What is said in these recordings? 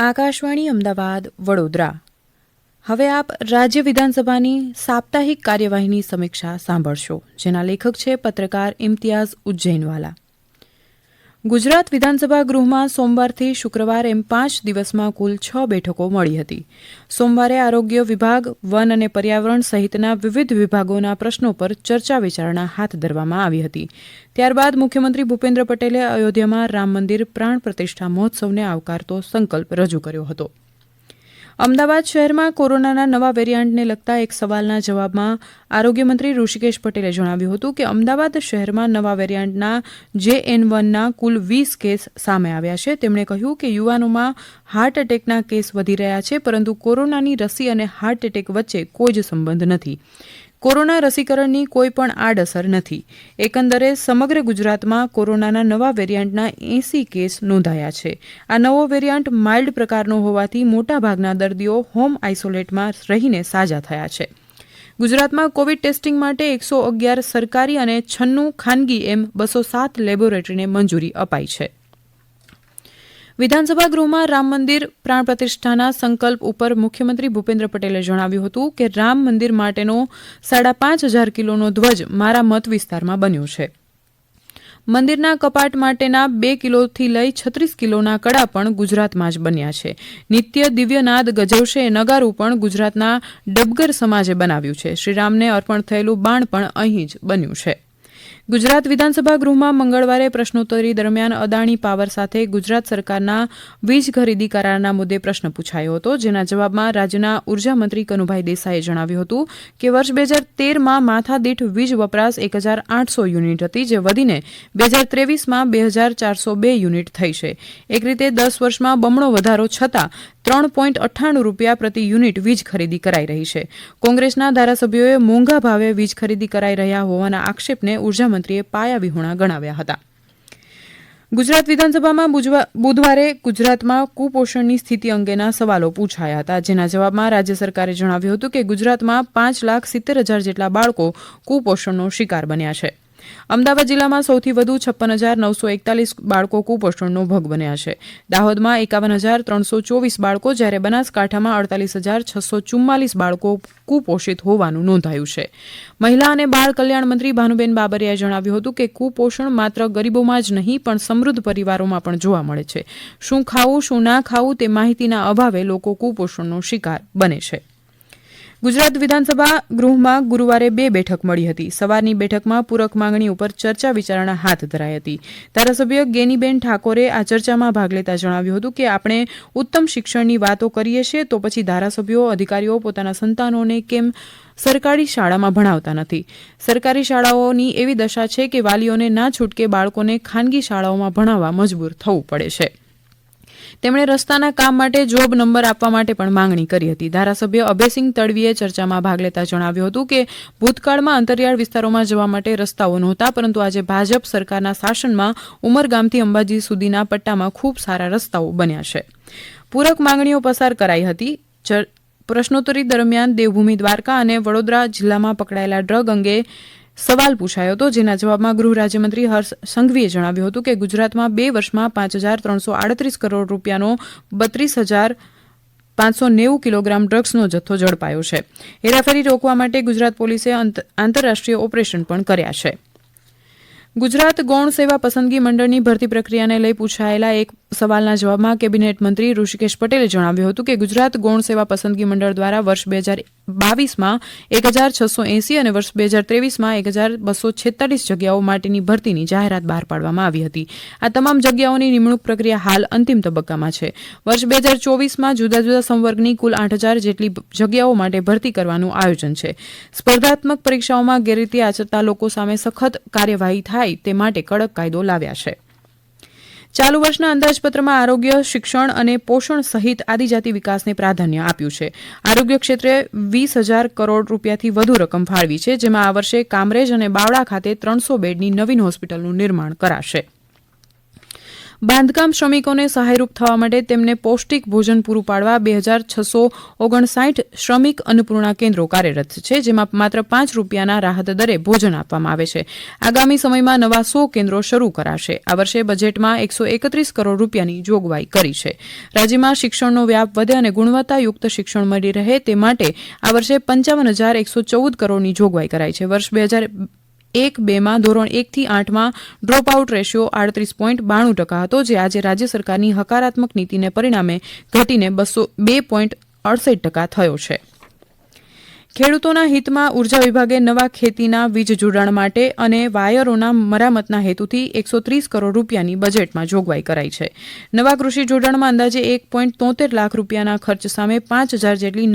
આકાશવાણી અમદાવાદ વડોદરા. હવે આપ રાજ્ય વિધાનસભાની સાપ્તાહિક કાર્યવાહીની સમીક્ષા સાંભળશો, જેના લેખક છે પત્રકાર ઇમ્તિયાઝ ઉજ્જૈનવાલા. ગુજરાત વિધાનસભા ગૃહમાં સોમવારથી શુક્રવાર એમ 5 દિવસમાં કુલ 6 બેઠકો મળી હતી. સોમવારે આરોગ્ય વિભાગ, વન અને પર્યાવરણ સહિતના વિવિધ વિભાગોના પ્રશ્નો પર ચર્ચા વિચારણા હાથ ધરવામાં આવી હતી. ત્યારબાદ મુખ્યમંત્રી ભૂપેન્દ્ર પટેલે અયોધ્યામાં રામ મંદિર પ્રાણ પ્રતિષ્ઠા મહોત્સવને આવકારતો સંકલ્પ રજૂ કર્યો હતો. અમદાવાદ શહેરમાં કોરોનાના નવા વેરિયન્ટને લગતા એક સવાલના જવાબમાં આરોગ્યમંત્રી ઋષિકેશ પટેલે જણાવ્યું હતું કે અમદાવાદ શહેરમાં નવા વેરિયન્ટના JN1ના કુલ 20 કેસ સામે આવ્યા છે. તેમણે કહ્યું કે યુવાનોમાં હાર્ટ એટેકના કેસ વધી રહ્યા છે, પરંતુ કોરોનાની રસી અને હાર્ટ એટેક વચ્ચે કોઈ જ સંબંધ નથી. કોરોના રસીકરણની કોઈ પણ આડઅસર નથી. એકંદરે સમગ્ર ગુજરાતમાં કોરોનાના નવા વેરિયન્ટના 80 કેસ નોંધાયા છે. આ નવો વેરિયન્ટ માઇલ્ડ પ્રકારનો હોવાથી મોટાભાગના દર્દીઓ હોમ આઇસોલેટમાં રહીને સાજા થયા છે. ગુજરાતમાં કોવિડ ટેસ્ટિંગ માટે 111 સરકારી અને 96 ખાનગી એમ 207 લેબોરેટરીને મંજૂરી અપાઈ છે. વિધાનસભા ગૃહમાં રામ મંદિર પ્રાણ પ્રતિષ્ઠાના સંકલ્પ ઉપર મુખ્યમંત્રી ભૂપેન્દ્ર પટેલે જણાવ્યું હતું કે રામ મંદિર માટેનો 5,500 કિલોનો ધ્વજ મારા મત વિસ્તારમાં બન્યો છે. મંદિરના કપાટ માટેના 2 કિલોથી લઈ 36 કિલોના કડા પણ ગુજરાતમાં જ બન્યા છે. નિત્ય દિવ્યનાદ ગજવશે નગારું પણ ગુજરાતના ડબગર સમાજે બનાવ્યું છે. શ્રીરામને અર્પણ થયેલું બાણ પણ અહીં જ બન્યું છે. ગુજરાત વિધાનસભા ગૃહમાં મંગળવારે પ્રશ્નોત્તરી દરમિયાન અદાણી પાવર સાથે ગુજરાત સરકારના વીજ ખરીદી કરારના મુદ્દે પ્રશ્ન પૂછાયો હતો, જેના જવાબમાં રાજ્યના ઉર્જા મંત્રી કનુભાઈ દેસાઈએ જણાવ્યું હતું કે વર્ષ 2013માં માથાદીઠ વીજ વપરાશ 1,800 યુનિટ હતી, જે વધીને 2023માં 2,402 યુનિટ થઈ છે. એક રીતે 10 વર્ષમાં બમણો વધારો છતાં 3.98 રૂપિયા પ્રતિ યુનિટ વીજ ખરીદી કરાઈ રહી છે. કોંગ્રેસના ધારાસભ્યોએ મોંઘા ભાવે વીજ ખરીદી કરાઈ રહ્યા હોવાના આક્ષેપને ઉર્જામંત્રીએ પાયાવિહોણા ગણાવ્યા હતા. ગુજરાત વિધાનસભામાં બુધવારે ગુજરાતમાં કુપોષણની સ્થિતિ અંગેના સવાલો પૂછાયા હતા, જેના જવાબમાં રાજ્ય સરકારે જણાવ્યું હતું કે ગુજરાતમાં 5,70,000 જેટલા બાળકો કુપોષણનો શિકાર બન્યા છે. અમદાવાદ જિલ્લામાં સૌથી વધુ 56,941 બાળકો કુપોષણનો ભોગ બન્યા છે. દાહોદમાં 51,324 બાળકો, જ્યારે બનાસકાંઠામાં 48,644 બાળકો કુપોષિત હોવાનું નોંધાયું છે. મહિલા અને બાળ કલ્યાણ મંત્રી ભાનુબેન બાબરિયાએ જણાવ્યું હતું કે કુપોષણ માત્ર ગરીબોમાં જ નહીં પણ સમૃદ્ધ પરિવારોમાં પણ જોવા મળે છે. શું ખાવું, શું ના ખાવું તે માહિતીના અભાવે લોકો કુપોષણનો શિકાર બને છે. ગુજરાત વિધાનસભા ગૃહમાં ગુરુવારે 2 બેઠક મળી હતી. સવારની બેઠકમાં પૂરક માંગણી ઉપર ચર્ચા વિચારણા હાથ ધરાઈ હતી. ધારાસભ્ય ગેનીબેન ઠાકોરે આ ચર્ચામાં ભાગ લેતા જણાવ્યું હતું કે આપણે ઉત્તમ શિક્ષણની વાતો કરીએ છીએ, તો પછી ધારાસભ્યો, અધિકારીઓ પોતાના સંતાનોને કેમ સરકારી શાળામાં ભણાવતા નથી. સરકારી શાળાઓની એવી દશા છે કે વાલીઓને ના છૂટકે બાળકોને ખાનગી શાળાઓમાં ભણાવવા મજબૂર થવું પડે છે. તેમણે રસ્તાના કામ માટે જોબ નંબર આપવા માટે પણ માંગણી કરી હતી. ધારાસભ્ય અભયસિંહ તડવીએ ચર્ચામાં ભાગ લેતા જણાવ્યું હતું કે ભૂતકાળમાં અંતરિયાળ વિસ્તારોમાં જવા માટે રસ્તાઓ નહોતા, પરંતુ આજે ભાજપ સરકારના શાસનમાં ઉમરગામથી અંબાજી સુધીના પટ્ટામાં ખૂબ સારા રસ્તાઓ બન્યા છે. પૂરક માંગણીઓ પસાર કરાઈ હતી. પ્રશ્નોત્તરી દરમિયાન દેવભૂમિ દ્વારકા અને વડોદરા જિલ્લામાં પકડાયેલા ડ્રગ અંગે સવાલ પૂછાયો હતો, જેના જવાબમાં ગૃહ રાજ્યમંત્રી હર્ષ સંઘવીએ જણાવ્યું હતું કે ગુજરાતમાં 2 વર્ષમાં 5,338 કરોડ રૂપિયાનો 32,590 કિલોગ્રામ ડ્રગ્સનો જથ્થો ઝડપાયો છે. હેરાફેરી રોકવા માટે ગુજરાત પોલીસે આંતરરાષ્ટ્રીય ઓપરેશન પણ કર્યા છે. ગુજરાત ગૌણ સેવા પસંદગી મંડળની ભરતી પ્રક્રિયાને લઈ પૂછાયેલા એક સવાલના જવાબમાં કેબિનેટ મંત્રી ઋષિકેશ પટેલે જણાવ્યું હતું કે ગુજરાત ગૌણ સેવા પસંદગી મંડળ દ્વારા વર્ષ 2022માં 1,680 અને વર્ષ 2023માં 1,246 જગ્યાઓ માટેની ભરતીની જાહેરાત બહાર પાડવામાં આવી હતી. આ તમામ જગ્યાઓની નિમણૂક પ્રક્રિયા હાલ અંતિમ તબક્કામાં છે. વર્ષ 2024માં જુદા જુદા સંવર્ગની કુલ 8,000 જેટલી જગ્યાઓ માટે ભરતી કરવાનું આયોજન છે. સ્પર્ધાત્મક પરીક્ષાઓમાં ગેરરીતિ આચરતા લોકો સામે સખત કાર્યવાહી થાય તે માટે કડક કાયદો લાવ્યા છે. ચાલુ વર્ષના અંદાજપત્રમાં આરોગ્ય, શિક્ષણ અને પોષણ સહિત આદિજાતિ વિકાસને પ્રાધાન્ય આપ્યું છે. આરોગ્ય ક્ષેત્રે 20,000 કરોડ રૂપિયાથી વધુ રકમ ફાળવી છે, જેમાં આ વર્ષે કામરેજ અને બાવળા ખાતે 300 બેડની નવીન હોસ્પિટલનું નિર્માણ કરાશે. બાંધકામ શ્રમિકોને સહાયરૂપ થવા માટે તેમને પૌષ્ટિક ભોજન પૂરું પાડવા 2659 શ્રમિક અન્નપૂર્ણા કેન્દ્રો કાર્યરત છે, જેમાં માત્ર ₹5 રાહત દરે ભોજન આપવામાં આવે છે. આગામી સમયમાં નવા 100 કેન્દ્રો શરૂ કરાશે. આ વર્ષે બજેટમાં ₹131 કરોડની જોગવાઈ કરી છે. રાજ્યમાં શિક્ષણનો વ્યાપ વધે અને ગુણવત્તાયુક્ત શિક્ષણ મળી રહે તે માટે આ વર્ષે 55,114 કરોડની જોગવાઈ કરાઈ છે. વર્ષ 2001-2માં ધોરણ 1 થી 8માં ડ્રોપ આઉટ રેશિયો 38.92% હતો, જે આજે રાજ્ય સરકારની હકારાત્મક નીતિને પરિણામે ઘટીને 2.68% થયો છે. ખેડૂતોના હિતમાં ઉર્જા વિભાગે નવા ખેતીના વીજ જોડાણ માટે અને વાયરોના મરામતના હેતુથી ₹130 કરોડની બજેટમાં જોગવાઈ કરાઈ છે. નવા કૃષિ જોડાણમાં અંદાજે ₹1.73 લાખના ખર્ચ સામે 5,000 જેટલી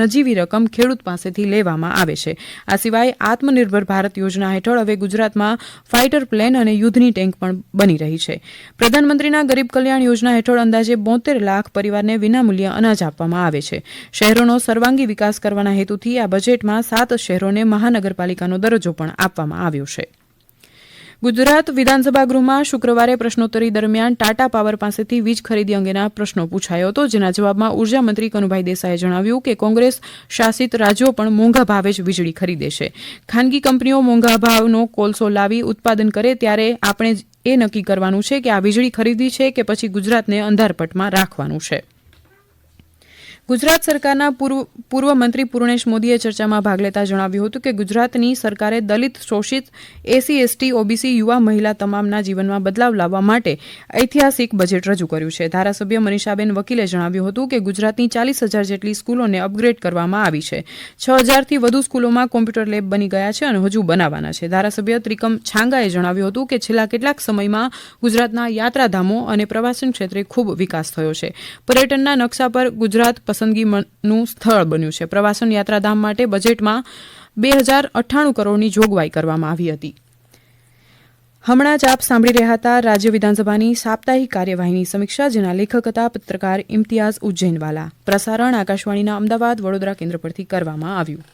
નજીવી રકમ ખેડૂત પાસેથી લેવામાં આવે છે. આ સિવાય આત્મનિર્ભર ભારત યોજના હેઠળ હવે ગુજરાતમાં ફાઇટર પ્લેન અને યુદ્ધની ટેન્ક પણ બની રહી છે. પ્રધાનમંત્રીના ગરીબ કલ્યાણ યોજના હેઠળ અંદાજે 72 લાખ પરિવારને વિનામૂલ્યે અનાજ આપવામાં આવે છે. શહેરોનો સર્વાંગી વિકાસ કરવાના હેતુથી આ બજેટમાં 7 શહેરોને મહાનગરપાલિકાનો દરજ્જો પણ આપવામાં આવ્યો છે. ગુજરાત વિધાનસભા ગૃહમાં શુક્રવારે પ્રશ્નોત્તરી દરમિયાન ટાટા પાવર પાસેથી વીજ ખરીદી અંગેના પ્રશ્નો પૂછાયો હતો, જેના જવાબમાં ઉર્જા મંત્રી કનુભાઈ દેસાઈએ જણાવ્યું કે કોંગ્રેસ શાસિત રાજ્યો પણ મોંઘા ભાવે જ વીજળી ખરીદે છે. ખાનગી કંપનીઓ મોંઘા ભાવનો કોલસો લાવી ઉત્પાદન કરે ત્યારે આપણે એ નક્કી કરવાનું છે કે આ વીજળી ખરીદી છે કે પછી ગુજરાતને અંધારપટમાં રાખવાનું છે. ગુજરાત સરકારના પૂર્વ મંત્રી પૂર્ણેશ મોદીએ ચર્ચામાં ભાગ લેતા જણાવ્યું હતું કે ગુજરાતની સરકારે દલિત, શોષિત, એસસી, એસટી, ઓબીસી, યુવા, મહિલા તમામના જીવનમાં બદલાવ લાવવા માટે ઐતિહાસિક બજેટ રજૂ કર્યું છે. ધારાસભ્ય મનીષાબેન વકીલે જણાવ્યું હતું કે ગુજરાતની 40,000 જેટલી સ્કૂલોને અપગ્રેડ કરવામાં આવી છે. 6,000થી વધુ સ્કૂલોમાં કોમ્પ્યુટર લેબ બની ગયા છે અને હજુ બનાવવાના છે. ધારાસભ્ય ત્રિકમ છાંગાએ જણાવ્યું હતું કે છેલ્લા કેટલાક સમયમાં ગુજરાતના યાત્રાધામો અને પ્રવાસન ક્ષેત્રે ખૂબ વિકાસ થયો છે. પર્યટનના નકશા પર ગુજરાત પસંદગીનું સ્થળ બન્યું છે. પ્રવાસન યાત્રાધામ માટે બજેટમાં 2,098 કરોડની જોગવાઈ કરવામાં આવી હતી. હમણાં જ આપ સાંભળી રહ્યા હતા રાજ્ય વિધાનસભાની સાપ્તાહિક કાર્યવાહીની સમીક્ષા, જેના લેખક હતા પત્રકાર ઇમ્તિયાઝ ઉજ્જૈનવાલા. પ્રસારણ આકાશવાણીના અમદાવાદ, વડોદરા કેન્દ્ર પરથી કરવામાં આવ્યું.